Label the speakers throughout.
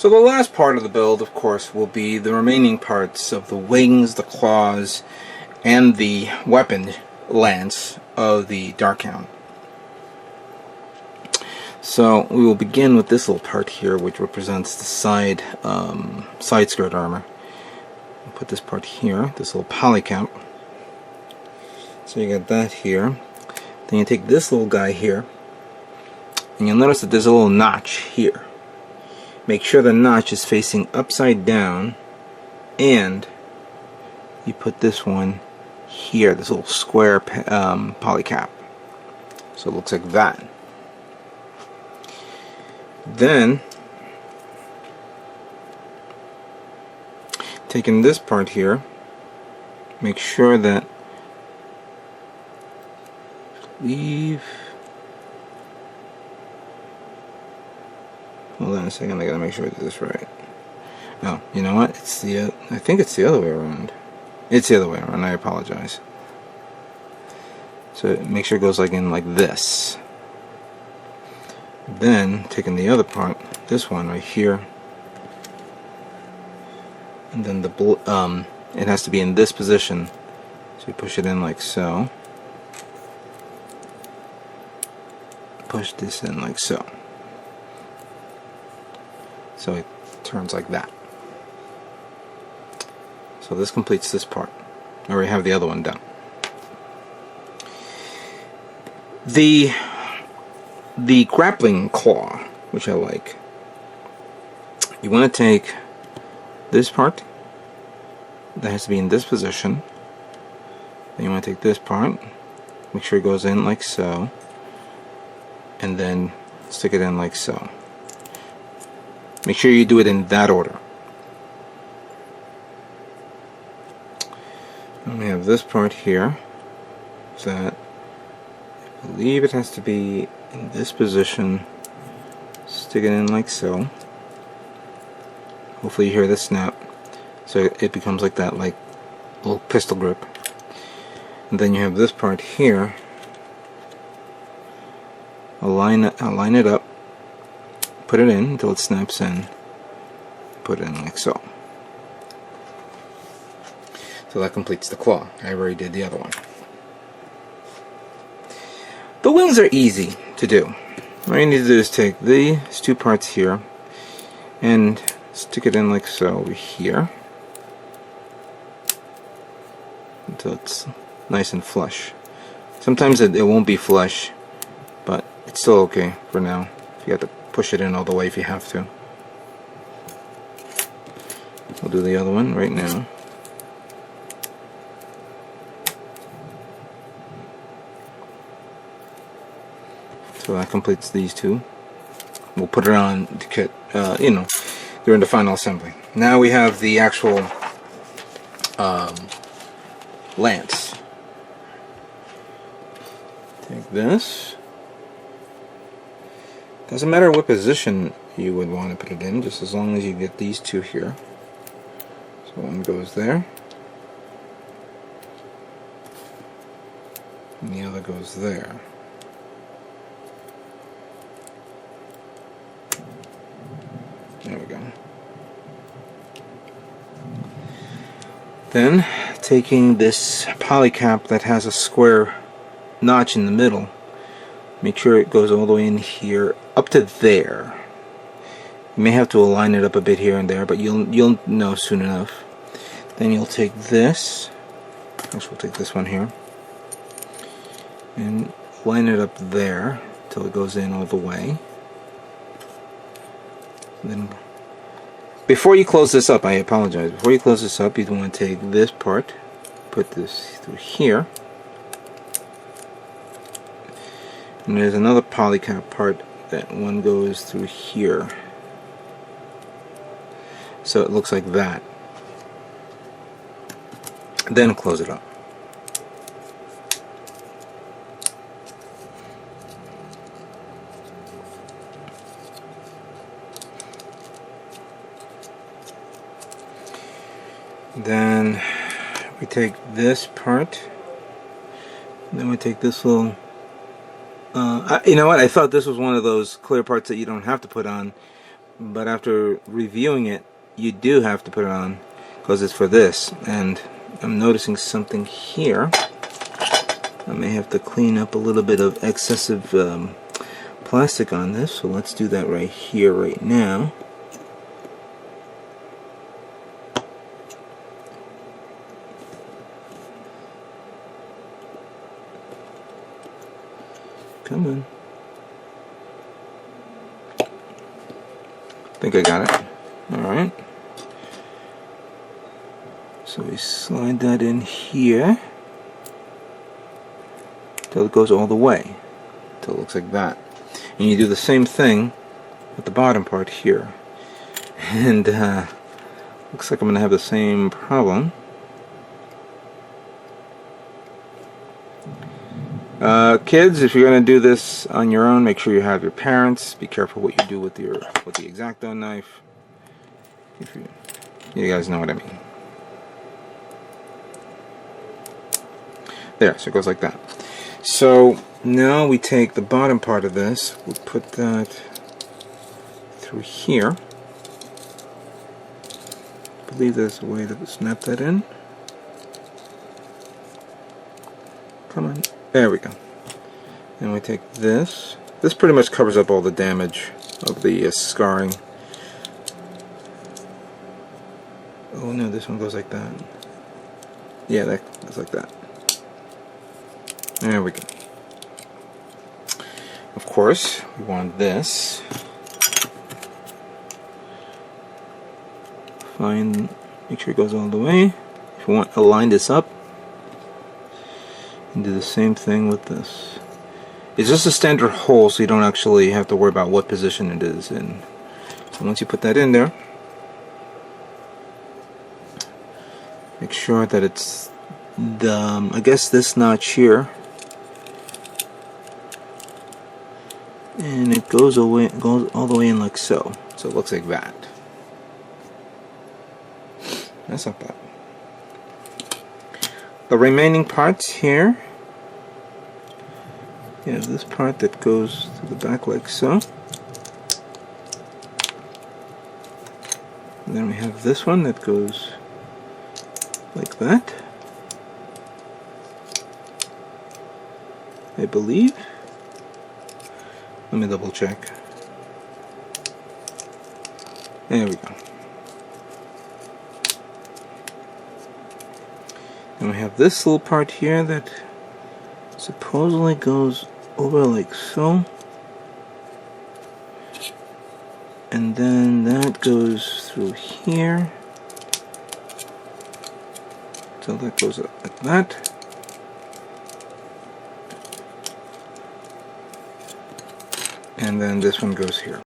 Speaker 1: So the last part of the build, of course, will be the remaining parts of the wings, the claws, and the weapon lance of the Dark Hound. So we will begin with this little part here, which represents the side skirt armor. We'll put this part here, this little polycap. So you got that here. Then you take this little guy here, and you'll notice that there's a little notch here. Make sure the notch is facing upside down, and you put this one here, this little square polycap. So it looks like that. Then, taking this part here, make sure that hold on a second, I gotta make sure I do this right. Oh, you know what? It's the I think it's the other way around. It's the other way around, I apologize. So make sure it goes like in like this. Then taking the other part, this one right here, and then the it has to be in this position. So you push it in like so. Push this in like so. So it turns like that. So this completes this part. I already have the other one done. The Grappling Claw, which I like, you want to take this part that has to be in this position. Then you want to take this part, make sure it goes in like so, and then stick it in like so. Make sure you do it in that order. And we have this part here that I believe it has to be in this position. Stick it in like so. Hopefully you hear the snap. So it becomes like that, like a little pistol grip. And then you have this part here. Align it up. Put it in until it snaps in. Put it in like so. So that completes the claw. I already did the other one. The wings are easy to do. All you need to do is take these two parts here and stick it in like so over here until it's nice and flush. Sometimes it won't be flush, but it's still okay for now. You have to push it in all the way if you have to. We'll do the other one right now. So that completes these two. We'll put it on the kit, during the final assembly. Now we have the actual lance. Take this. Doesn't matter what position you would want to put it in, just as long as you get these two here. So one goes there, and the other goes there. There we go. Then, taking this polycap that has a square notch in the middle, make sure it goes all the way in here up to there. You may have to align it up a bit here and there, but you'll know soon enough. Then you'll take this. Actually, we'll take this one here and line it up there till it goes in all the way. Then, before you close this up, I apologize. Before you close this up, you want to take this part, put this through here, and there's another polycap part that one goes through here. So it looks like that. Then close it up. Then we take this part, then we take this little you know what, I thought this was one of those clear parts that you don't have to put on, but after reviewing it, you do have to put it on because it's for this. And I'm noticing something here. I may have to clean up a little bit of excessive plastic on this, so let's do that right here, right now. Come on. I think I got it. Alright. So we slide that in here till it goes all the way. Till it looks like that. And you do the same thing with the bottom part here. And looks like I'm going to have the same problem. Kids, if you're going to do this on your own, make sure you have your parents. Be careful what you do with the X-Acto knife. If you guys know what I mean. There, so it goes like that. So now we take the bottom part of this, we'll put that through here. I believe there's a way to snap that in. Come on. There we go. And we take this. This pretty much covers up all the damage of the scarring. Oh no, this one goes like that. Yeah, that goes like that. There we go. Of course, we want this. Make sure it goes all the way. If you want to line this up, and do the same thing with this. It's just a standard hole, so you don't actually have to worry about what position it is in. So once you put that in there, make sure that it's the, I guess this notch here, and it goes all the way in like so. So it looks like that. That's not bad. The remaining parts here, you have this part that goes to the back like so. And then we have this one that goes like that, I believe. Let me double check. There we go. And we have this little part here that supposedly goes over like so. And then that goes through here. So that goes up like that. And then this one goes here.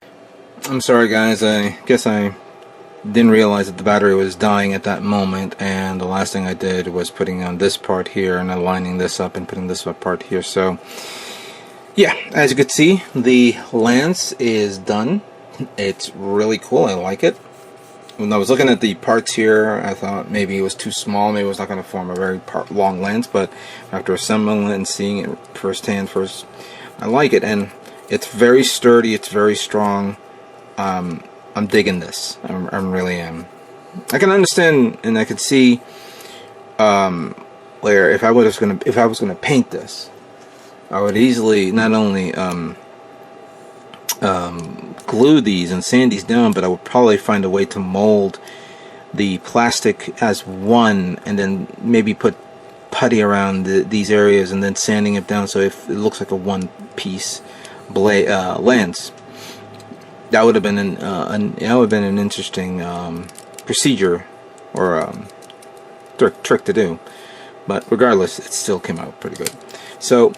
Speaker 1: I'm sorry guys, I guess I didn't realize that the battery was dying at that moment, and the last thing I did was putting on this part here and aligning this up and putting this part here. So yeah, as you can see, the lance is done. It's really cool. I like it. When I was looking at the parts here, I thought maybe it was too small, maybe it was not going to form a very long lance, but after assembling it and seeing it firsthand, I like it, and it's very sturdy, it's very strong. I'm digging this. I really am. I can understand and I can see where if I was gonna paint this, I would easily not only glue these and sand these down, but I would probably find a way to mold the plastic as one, and then maybe put putty around these areas, and then sanding it down so if it looks like a one-piece blade lance. That would have been an interesting procedure or trick to do. But regardless, it still came out pretty good. So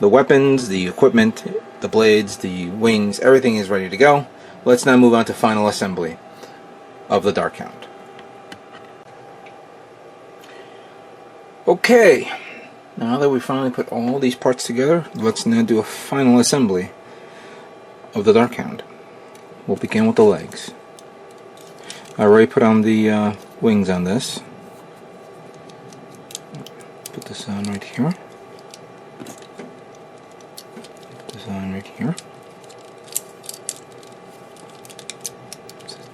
Speaker 1: the weapons, the equipment, the blades, the wings, everything is ready to go. Let's now move on to final assembly of the Dark Hound. Okay, now that we finally put all these parts together, let's now do a final assembly of the Dark Hound. We'll begin with the legs. I already put on the wings on this. Put this on right here. Put this on right here.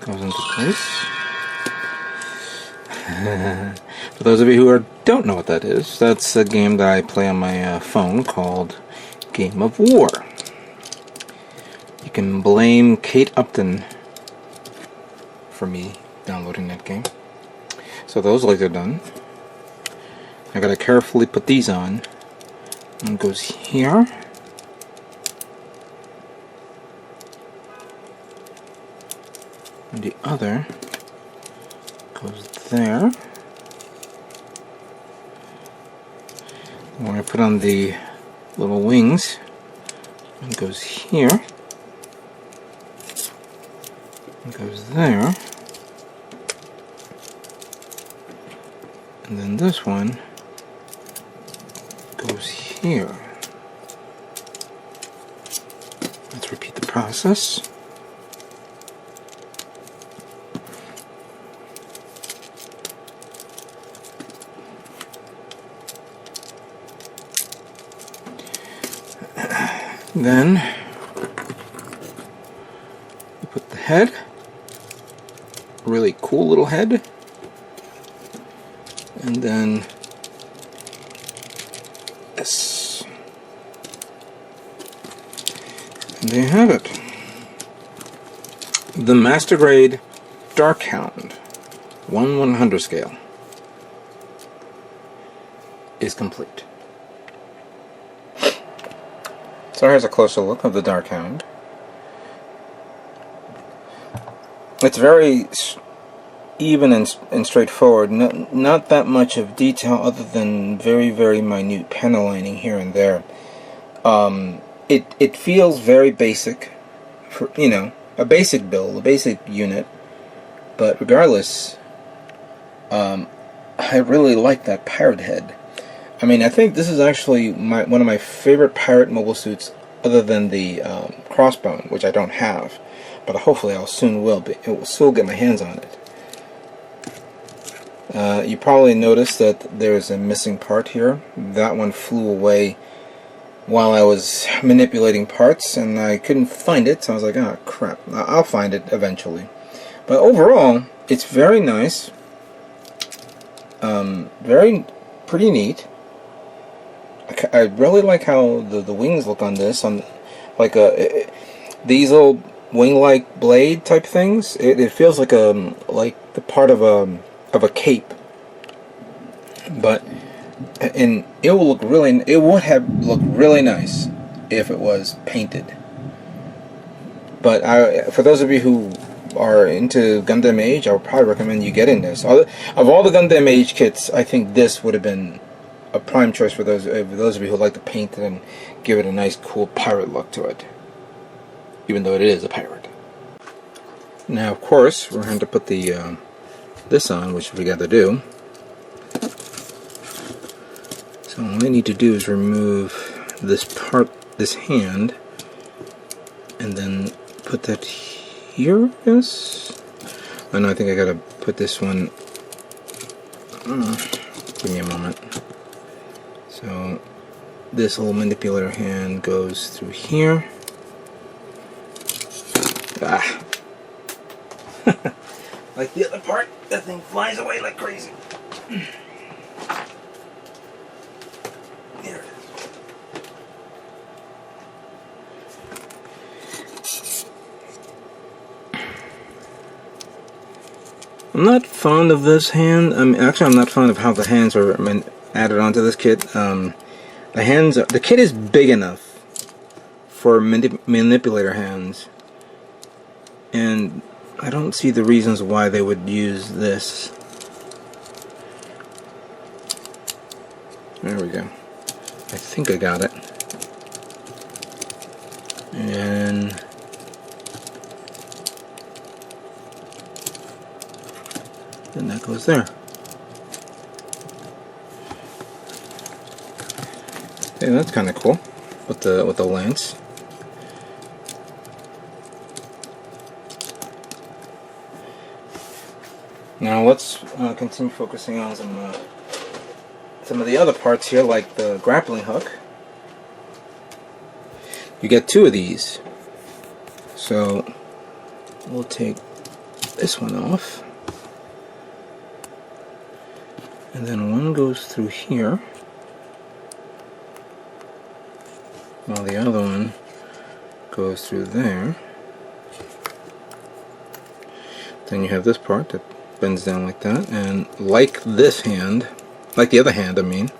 Speaker 1: goes into place. For those of you who don't know what that is, that's a game that I play on my phone called Game of War. You can blame Kate Upton for me downloading that game. So those legs are done. I gotta carefully put these on. One goes here. And the other goes there. When I put on the little wings, one goes here. One goes there. And then this one goes here. Let's repeat the process. Then you put the head, really cool little head, and then this. And there you have it. The Master Grade Dark Hound 1/100 scale is complete. So here's a closer look of the Dark Hound. It's very even and straightforward. Not that much of detail other than very, very minute panel lining here and there. It feels very basic, for, you know, a basic build, a basic unit. But regardless, I really like that pirate head. I mean, I think this is actually one of my favorite pirate mobile suits, other than the crossbone, which I don't have, but hopefully I'll soon will get my hands on it. You probably noticed that there's a missing part here. That one flew away while I was manipulating parts, and I couldn't find it, so I was like, oh crap, I'll find it eventually. But overall, it's very nice, pretty neat. I really like how the wings look on this, like these little wing-like blade type things. It feels like the part of a cape, and it would have looked really nice if it was painted. But for those of you who are into Gundam Age, I would probably recommend you getting this. Of all the Gundam Age kits, I think this would have been a prime choice for those of you who like to paint it and give it a nice, cool pirate look to it, even though it is a pirate. Now, of course, we're going to put the this on, which we got to do. So all I need to do is remove this part, this hand, and then put that here. Yes. Oh no, I think I got to put this one. Give me a moment. So this little manipulator hand goes through here. Ah. Like the other part, that thing flies away like crazy. There it is. I'm not fond of this hand. Actually, I'm not fond of how the hands are added onto this kit. The kit is big enough for manipulator hands, and I don't see the reasons why they would use this. There we go. I think I got it. And then that goes there. Yeah, that's kind of cool with the lance. Now let's continue focusing on some of the other parts here, like the grappling hook. You get two of these, so we'll take this one off. And then one goes through here, while the other one goes through there. Then you have this part that bends down like that, and like this hand, like the other hand I mean,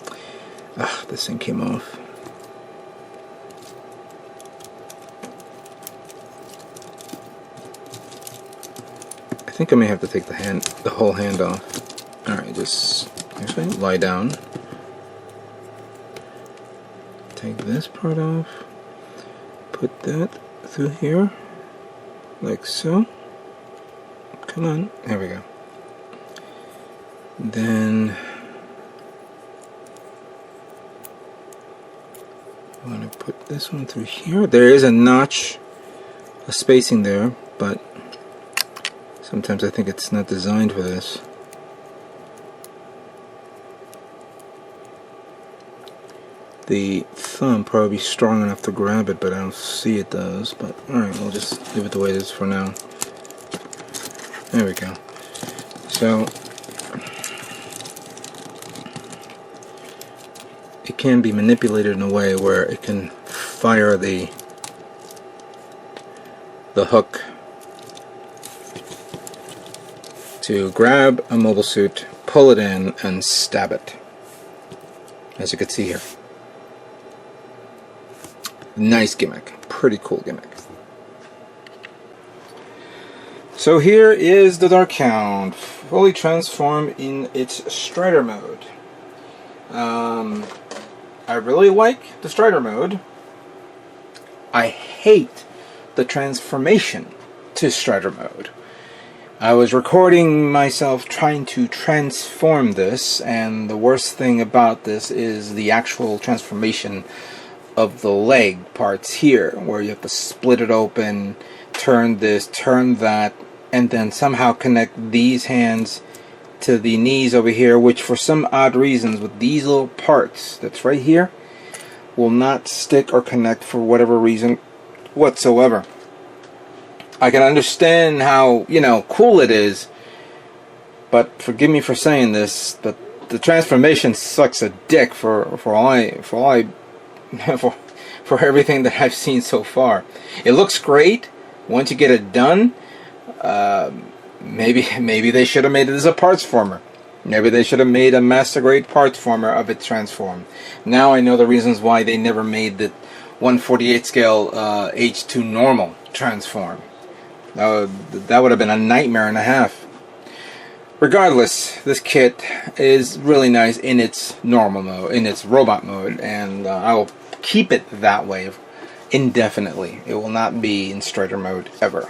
Speaker 1: this thing came off. I think I may have to take the whole hand off. Alright, just actually lie down. Take this part off. Put that through here, like so. Come on, there we go. Then I want to put this one through here. There is a notch, a spacing there, but sometimes I think it's not designed for this. The thumb probably strong enough to grab it, but I don't see it does. But alright, we'll just leave it the way it is for now. There we go. So it can be manipulated in a way where it can fire the hook to grab a mobile suit, pull it in, and stab it, as you can see here. Nice gimmick. Pretty cool gimmick. So here is the Dark Hound, fully transformed in its Strider mode. I really like the Strider mode. I hate the transformation to Strider mode. I was recording myself trying to transform this, and the worst thing about this is the actual transformation of the leg parts here, where you have to split it open, turn this, turn that, and then somehow connect these hands to the knees over here, which for some odd reasons with these little parts that's right here will not stick or connect for whatever reason whatsoever. I can understand how, you know, cool it is, but forgive me for saying this, but the transformation sucks a dick for everything that I've seen so far. It looks great once you get it done. Maybe they should have made it as a parts former. Maybe they should have made a master grade parts former of it transformed. Now I know the reasons why they never made the 1/48 scale H2 normal transform. That would have been a nightmare and a half. Regardless, this kit is really nice in its normal mode, in its robot mode, and I will keep it that way indefinitely. It will not be in Strider mode ever.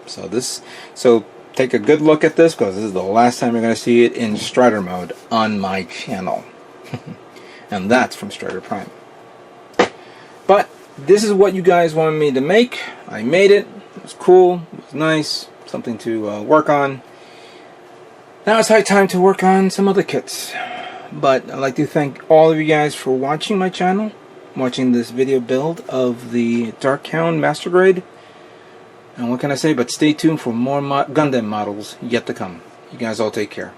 Speaker 1: So take a good look at this, because this is the last time you're going to see it in Strider mode on my channel. And that's from Strider Prime. But this is what you guys wanted me to make. I made it. It was cool. It was nice. Something to work on. Now it's high time to work on some other kits. But I'd like to thank all of you guys for watching my channel, watching this video build of the Dark Hound Master Grade. And what can I say but stay tuned for more Gundam models yet to come. You guys all take care.